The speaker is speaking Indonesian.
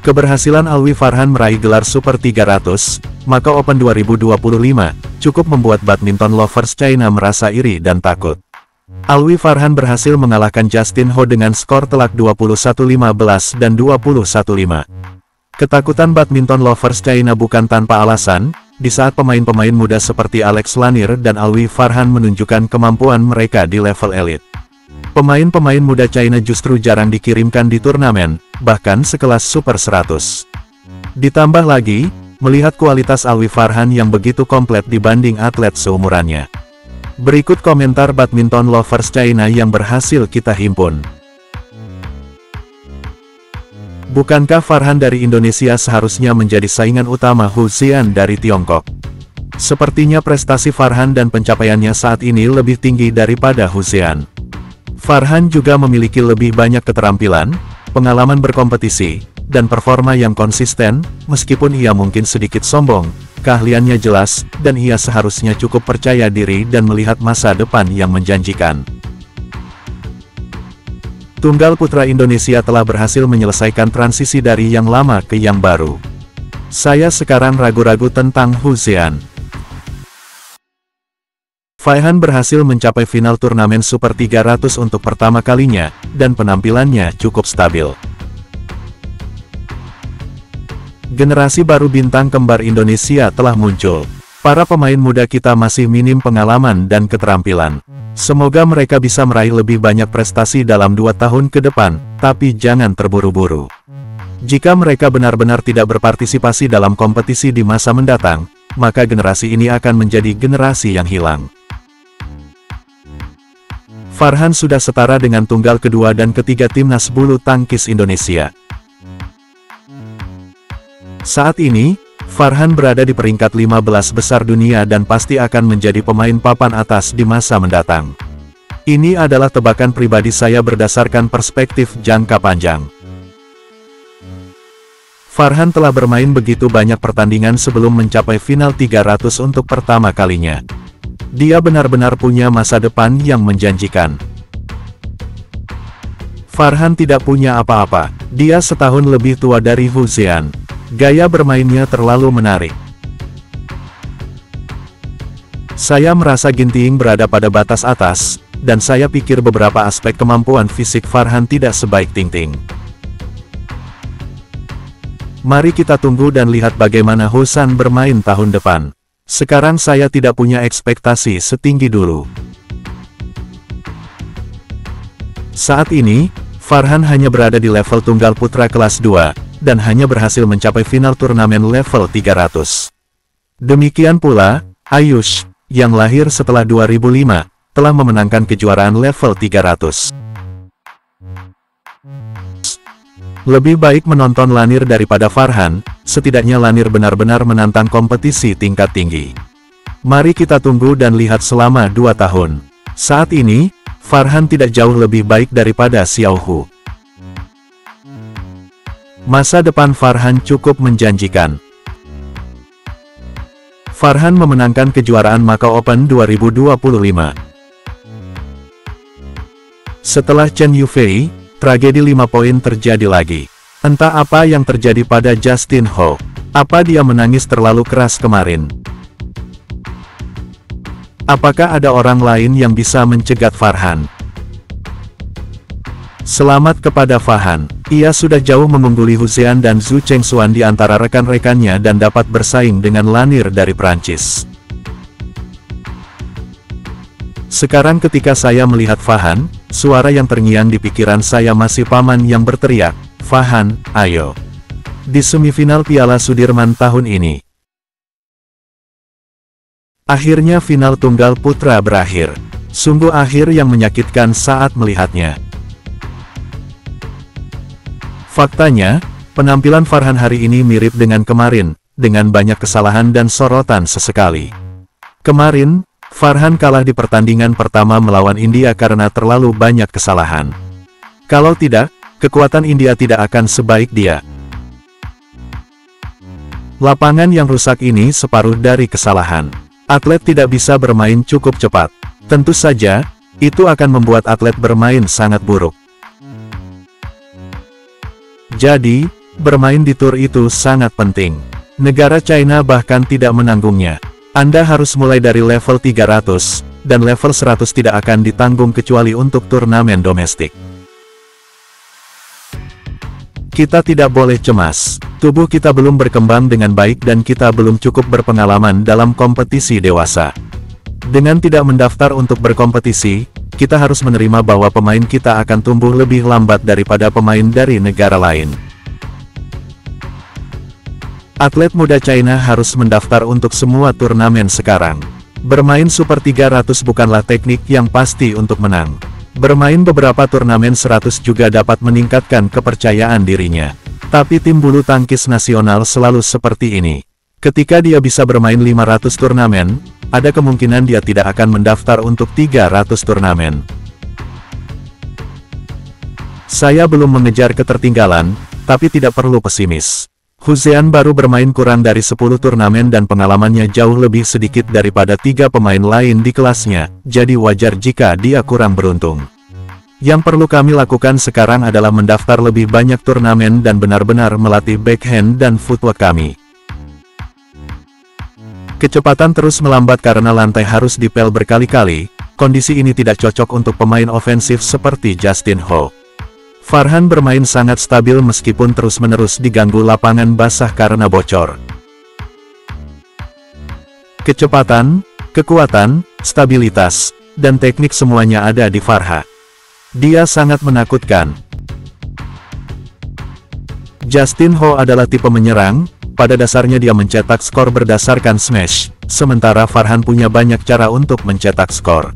Keberhasilan Alwi Farhan meraih gelar Super 300, Macau Open 2025, cukup membuat badminton lovers China merasa iri dan takut. Alwi Farhan berhasil mengalahkan Justin Ho dengan skor telak 21-15 dan 21-5. Ketakutan badminton lovers China bukan tanpa alasan, di saat pemain-pemain muda seperti Alex Lanier dan Alwi Farhan menunjukkan kemampuan mereka di level elit. Pemain-pemain muda China justru jarang dikirimkan di turnamen, bahkan sekelas Super 100. Ditambah lagi, melihat kualitas Alwi Farhan yang begitu komplit dibanding atlet seumurannya. Berikut komentar badminton lovers China yang berhasil kita himpun. Bukankah Farhan dari Indonesia seharusnya menjadi saingan utama Hu Xian dari Tiongkok? Sepertinya prestasi Farhan dan pencapaiannya saat ini lebih tinggi daripada Hu Xian. Farhan juga memiliki lebih banyak keterampilan, pengalaman berkompetisi, dan performa yang konsisten, meskipun ia mungkin sedikit sombong, keahliannya jelas, dan ia seharusnya cukup percaya diri dan melihat masa depan yang menjanjikan. Tunggal putra Indonesia telah berhasil menyelesaikan transisi dari yang lama ke yang baru. Saya sekarang ragu-ragu tentang Hu Xian. Farhan berhasil mencapai final turnamen Super 300 untuk pertama kalinya, dan penampilannya cukup stabil. Generasi baru bintang kembar Indonesia telah muncul. Para pemain muda kita masih minim pengalaman dan keterampilan. Semoga mereka bisa meraih lebih banyak prestasi dalam 2 tahun ke depan, tapi jangan terburu-buru. Jika mereka benar-benar tidak berpartisipasi dalam kompetisi di masa mendatang, maka generasi ini akan menjadi generasi yang hilang. Farhan sudah setara dengan tunggal kedua dan ketiga timnas bulu tangkis Indonesia. Saat ini, Farhan berada di peringkat 15 besar dunia dan pasti akan menjadi pemain papan atas di masa mendatang. Ini adalah tebakan pribadi saya berdasarkan perspektif jangka panjang. Farhan telah bermain begitu banyak pertandingan sebelum mencapai final 300 untuk pertama kalinya. Dia benar-benar punya masa depan yang menjanjikan. Farhan tidak punya apa-apa. Dia setahun lebih tua dari Hu Xian. Gaya bermainnya terlalu menarik. Saya merasa Ginting berada pada batas atas, dan saya pikir beberapa aspek kemampuan fisik Farhan tidak sebaik Ginting. Mari kita tunggu dan lihat bagaimana Hu Xian bermain tahun depan. Sekarang saya tidak punya ekspektasi setinggi dulu. Saat ini, Farhan hanya berada di level tunggal putra kelas 2, dan hanya berhasil mencapai final turnamen level 300. Demikian pula, Ayush, yang lahir setelah 2005, telah memenangkan kejuaraan level 300. Lebih baik menonton Lanier daripada Farhan, setidaknya Lanier benar-benar menantang kompetisi tingkat tinggi. Mari kita tunggu dan lihat selama 2 tahun. Saat ini, Farhan tidak jauh lebih baik daripada Xiao Hu. Masa depan Farhan cukup menjanjikan. Farhan memenangkan kejuaraan Macau Open 2025. Setelah Chen Yufei, tragedi 5 poin terjadi lagi. Entah apa yang terjadi pada Justin Ho. Apa dia menangis terlalu keras kemarin? Apakah ada orang lain yang bisa mencegat Farhan? Selamat kepada Farhan. Ia sudah jauh mengungguli Hu Xian dan Zhu Chengxuan di antara rekan-rekannya dan dapat bersaing dengan Lanier dari Prancis. Sekarang ketika saya melihat Farhan, suara yang terngiang di pikiran saya masih paman yang berteriak, "Farhan, ayo!" Di semifinal Piala Sudirman tahun ini. Akhirnya final tunggal putra berakhir. Sungguh akhir yang menyakitkan saat melihatnya. Faktanya, penampilan Farhan hari ini mirip dengan kemarin, dengan banyak kesalahan dan sorotan sesekali. Kemarin, Farhan kalah di pertandingan pertama melawan India karena terlalu banyak kesalahan. Kalau tidak, kekuatan India tidak akan sebaik dia. Lapangan yang rusak ini separuh dari kesalahan. Atlet tidak bisa bermain cukup cepat. Tentu saja, itu akan membuat atlet bermain sangat buruk. Jadi, Bermain di tur itu sangat penting. Negara China bahkan tidak menanggungnya. Anda harus mulai dari level 300, dan level 100 tidak akan ditanggung kecuali untuk turnamen domestik. Kita tidak boleh cemas. Tubuh kita belum berkembang dengan baik dan kita belum cukup berpengalaman dalam kompetisi dewasa. Dengan tidak mendaftar untuk berkompetisi, kita harus menerima bahwa pemain kita akan tumbuh lebih lambat daripada pemain dari negara lain. Atlet muda China harus mendaftar untuk semua turnamen sekarang. Bermain Super 300 bukanlah teknik yang pasti untuk menang. Bermain beberapa turnamen 100 juga dapat meningkatkan kepercayaan dirinya. Tapi tim bulu tangkis nasional selalu seperti ini. Ketika dia bisa bermain 500 turnamen, ada kemungkinan dia tidak akan mendaftar untuk 300 turnamen. Saya belum mengejar ketertinggalan, tapi tidak perlu pesimis. Hu Zhian baru bermain kurang dari 10 turnamen dan pengalamannya jauh lebih sedikit daripada 3 pemain lain di kelasnya, jadi wajar jika dia kurang beruntung. Yang perlu kami lakukan sekarang adalah mendaftar lebih banyak turnamen dan benar-benar melatih backhand dan footwork kami. Kecepatan terus melambat karena lantai harus dipel berkali-kali, kondisi ini tidak cocok untuk pemain ofensif seperti Justin Ho. Farhan bermain sangat stabil meskipun terus-menerus diganggu lapangan basah karena bocor. Kecepatan, kekuatan, stabilitas, dan teknik semuanya ada di Farhan. Dia sangat menakutkan. Justin Ho adalah tipe menyerang, pada dasarnya dia mencetak skor berdasarkan smash, sementara Farhan punya banyak cara untuk mencetak skor.